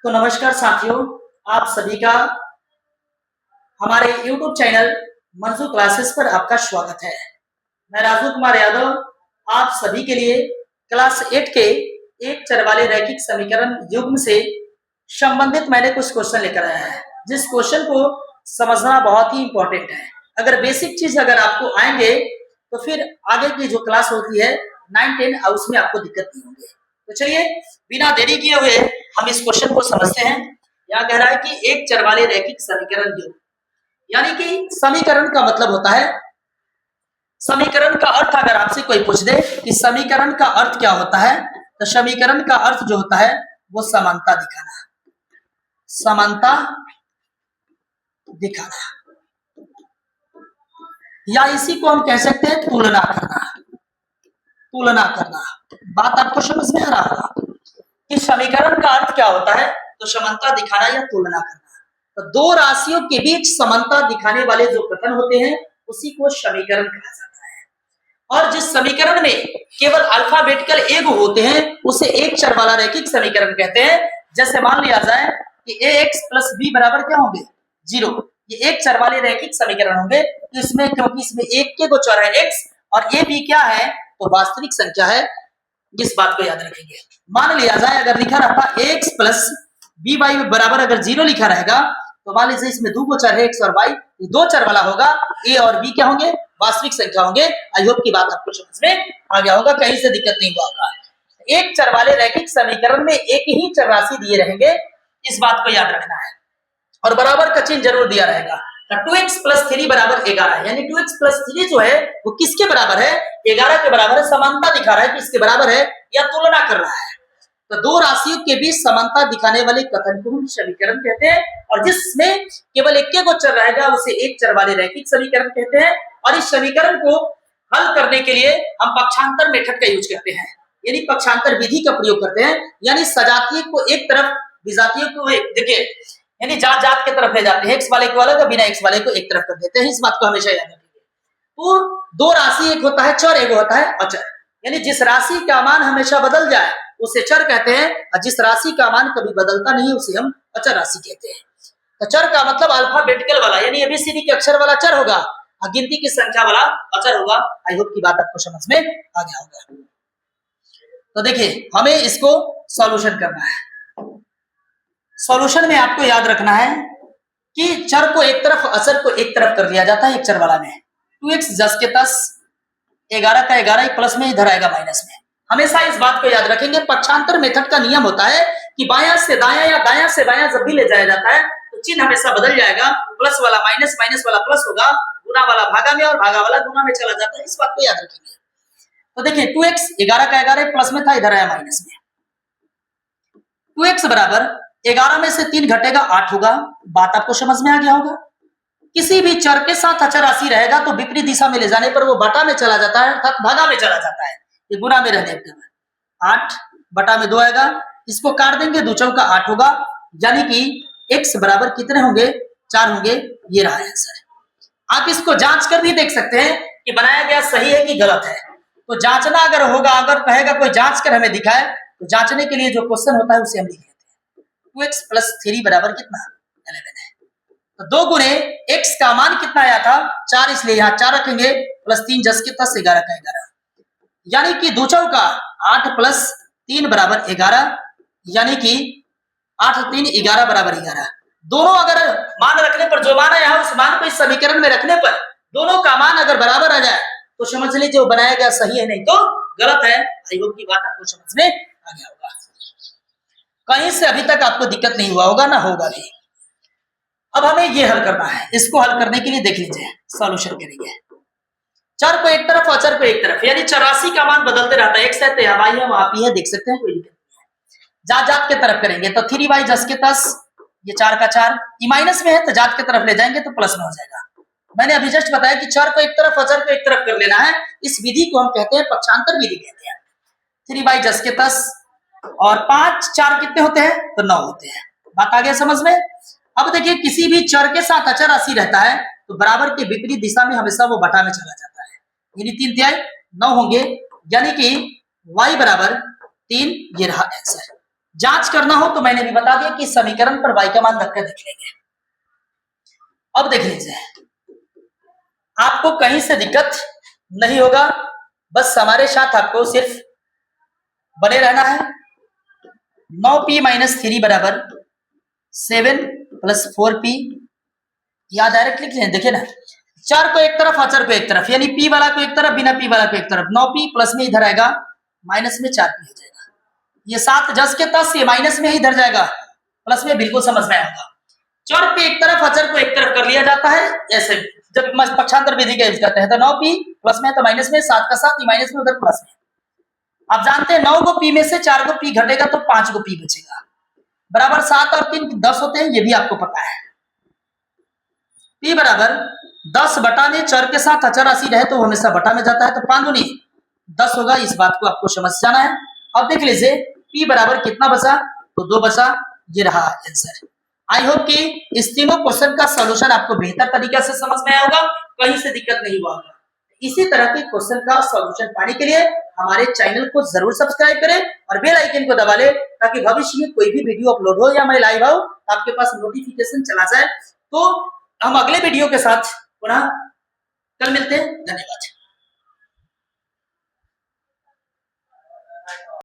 तो नमस्कार साथियों, आप सभी का हमारे YouTube चैनल मंजू क्लासेस पर आपका स्वागत है। मैं राजू कुमार यादव आप सभी के लिए क्लास 8 के एक चर वाले रैखिक समीकरण युग्म से संबंधित मैंने कुछ क्वेश्चन लेकर आया है, जिस क्वेश्चन को समझना बहुत ही इंपॉर्टेंट है। अगर बेसिक चीज अगर आपको आएंगे तो फिर आगे की जो क्लास होती है 9, 10 उसमें आपको दिक्कत नहीं होगी। तो चलिए बिना देरी किए हुए हम इस क्वेश्चन को समझते हैं। यहाँ कह रहा है कि एक चर वाले रैखिक समीकरण युग्म, यानी कि समीकरण का मतलब होता है, समीकरण का अर्थ अगर आपसे कोई पूछ दे कि समीकरण का अर्थ क्या होता है, तो समीकरण का अर्थ जो होता है वो समानता दिखाना, समानता दिखाना, या इसी को हम कह सकते हैं तुलना करना। तुलना करना, बात आपको समझ में आ रहा होगा कि समीकरण का अर्थ क्या होता है, तो समानता दिखाना या तुलना करना। तो दो राशियों के बीच समानता दिखाने वाले जो कथन होते हैं उसी को समीकरण कहा जाता है। और जिस समीकरण में केवल अल्फाबेटिकल एक होते हैं उसे एक चर वाला रैखिक समीकरण कहते हैं। जैसे मान लिया जाए कि ax प्लस b बराबर क्या होंगे 0, ये एक चर वाले रैखिक समीकरण होंगे। तो इसमें क्योंकि इसमें एक के दो चर है x और a b क्या है तो वास्तविक संख्या है, इस बात को याद रखेंगे। मान लिया जाए अगर लिखा रहता x प्लस बी वाई बराबर अगर 0 लिखा रहेगा तो मान लीजिए इसमें दो चर है x और y, दो चर वाला होगा, a और b क्या होंगे वास्तविक संख्या होंगे। आई होप की बात आपको समझ में आ गया होगा, कहीं से दिक्कत नहीं हुआ होगा। एक चर वाले रैखिक समीकरण में एक ही चर राशि दिए रहेंगे, इस बात को याद रखना है, और बराबर का चिन्ह जरूर दिया रहेगा। 2x प्लस 3 बराबर 11, यानी 2x प्लस 3 जो है वो किसके बराबर है 11 के बराबर है। समानता दिखा रहा है कि इसके बराबर है या तुलना कर रहा है। तो दो राशियों के बीच समानता दिखाने वाले कथन को हम समीकरण कहते हैं, और जिसमें केवल एक के चर रहेगा उसे एक चर वाले रैखिक समीकरण कहते हैं। और इस समीकरण को हल करने के लिए हम पक्षांतर मेथड का यूज करते हैं, यानी पक्षांतर विधि का प्रयोग करते हैं। यानी सजातीय को एक तरफ विजातीय को देखिए, यानी जात जात के तरफ ले जाते हैं, एक्स वाले को अलग बिना एक्स वाले को एक तरफ कर देते हैं। इस बात को हमेशा याद रखेंगे। तो दो राशि, एक होता है चर, एक होता है अचर। यानी जिस राशि का मान हमेशा बदल जाए उसे चर कहते हैं, और जिस राशि का मान कभी बदलता नहीं उसे हम अचर राशि कहते हैं। तो चर का मतलब अल्फाबेटिकल वाला, यानी एबीसीडी के अक्षर वाला चर होगा और गिनती की संख्या वाला अचर होगा। आई होप की बात आपको समझ में आ गया होगा। तो देखिए हमें इसको सॉल्यूशन करना है। सॉल्यूशन में आपको याद रखना है कि चर को एक तरफ, अचर को एक तरफ कर दिया जाता है एक चर वाला में। 2x 10 के 10, 11 का 11 प्लस में, इधर आएगा माइनस में। हमेशा इस बात को याद रखेंगे। पक्षांतर मेथड का नियम होता है कि बायां से दायां या दायां से बायां जब भी ले जाया जाता है तो चिन्ह हमेशा बदल जाएगा। प्लस वाला माइनस, माइनस वाला प्लस होगा, गुना वाला भागा में और भागा वाला गुना में चला जाता है। इस बात को याद रखेंगे। तो देखिए 2x 11 का 11 प्लस में था, इधर आया माइनस में। 2x बराबर 11 में से 3 घटेगा 8 होगा। बात आपको समझ में आ गया होगा। किसी भी चर के साथ अचर राशि रहेगा तो विपरीत दिशा में ले जाने पर वो बटा में चला जाता है, अर्थात भागा में चला जाता है। ये गुना में रहने पर 8 बटा में 2 आएगा, इसको काट देंगे, 2 चौका 8 होगा, यानी कि x बराबर कितने होंगे 4 होंगे। ये रहा आंसर। आप इसको जांच कर भी देख सकते हैं कि बनाया गया सही है कि गलत है। तो जांचना अगर होगा, अगर कहेगा कोई जांच कर हमें दिखाए, तो जांचने के लिए जो क्वेश्चन होता है उसे हम लिख लेते हैं। 2x प्लस 3 बराबर कितना 11 है। तो 2 गुणे x का मान कितना आया था 4, इसलिए यहाँ 4 रखेंगे, प्लस 3 10 के 10, 11 का 11, यानी कि 2 चौका 8 प्लस 3 बराबर 11, यानी कि 8 3 11 बराबर 11। दोनों अगर मान रखने पर जो मान आया उस मान को इस समीकरण में रखने पर दोनों का मान अगर बराबर आ जाए तो समझ लीजिए वो बनाया गया सही है, नहीं तो गलत है। आई होप की बात आपको समझ में आ गया होगा। कहीं से अभी तक आपको दिक्कत नहीं हुआ होगा, ना होगा भी। अब हमें ये हल करना है। इसको हल करने के लिए देख लीजिए सॉल्यूशन करेंगे। चर को एक तरफ, अचर को एक तरफ, यानी चरासी का मान बदलते रहता है। x है तो यहाँ y है, वहां p है, देख सकते हैं, कोई दिक्कत नहीं है। जात जात के तरफ करेंगे तो 3y 10 के 10, ये 4 का 4, ये माइनस में है तो जात के तरफ ले जाएंगे तो प्लस में हो जाएगा। मैंने अभी जस्ट बताया कि चर को एक तरफ, अचर को एक तरफ कर लेना है। इस विधि को हम कहते हैं पक्षांतर विधि कहते हैं। 3y 10 के 10 और 5 4 कितने होते हैं तो 9 होते हैं। बात आ गया समझ में। अब देखिए किसी भी चर के साथ अचर राशि रहता है तो बराबर के विपरीत दिशा में हमेशा वो बटा में चला जाता है, यानी 3 तिहाई 9 होंगे, यानी कि y बराबर 3, ये रहा आंसर। जांच करना हो तो मैंने भी बता दिया कि समीकरण पर y का मान रखकर देख लेंगे। अब देख लीजिए, आपको कहीं से दिक्कत नहीं होगा, बस हमारे साथ आपको सिर्फ बने रहना है। 9p माइनस 3 बराबर 7 प्लस 4p, या डायरेक्ट लिख लें। देखिए ना, चर को एक तरफ अचर को एक तरफ, यानी p वाला को एक तरफ, बिना p वाला को एक तरफ। 9p प्लस में इधर आएगा, माइनस में 4p हो जाएगा। ये 7 जस के तस, ये माइनस में ही इधर जाएगा, प्लस में बिल्कुल समझ में आएगा। चर पे एक तरफ अचर को एक तरफ कर लिया जाता है, ऐसे जब पक्षांतर विधि का यूज करते हैं। तो 9p प्लस में तो माइनस में, 7 का 7, माइनस में उधर प्लस में। आप जानते हैं 9 को p में से 4 को p घटेगा तो 5 को p बचेगा, बराबर 7 और 3 10 होते हैं, ये भी आपको पता है। p बराबर 10 बटा में, चर के साथ अचर राशि रहे तो हमेशा बटा में जाता है, तो 5 दूनी 10 होगा। इस बात को आपको समझ जाना है। अब देख लीजिए p बराबर कितना बचा, तो 2 बचा, ये रहा आंसर। आई होप कि इस तीनों क्वेश्चन का सॉल्यूशन आपको बेहतर तरीके से समझ में आया होगा, कहीं से दिक्कत नहीं हुआ होगा। इसी तरह के क्वेश्चन का सॉल्यूशन पाने के लिए हमारे चैनल को जरूर सब्सक्राइब करें और बेल आइकन को दबा लें, ताकि भविष्य में कोई भी वीडियो अपलोड हो या मैं लाइव आऊं आपके पास नोटिफिकेशन चला जाए। तो हम अगले वीडियो के साथ पुनः कल मिलते हैं। धन्यवाद।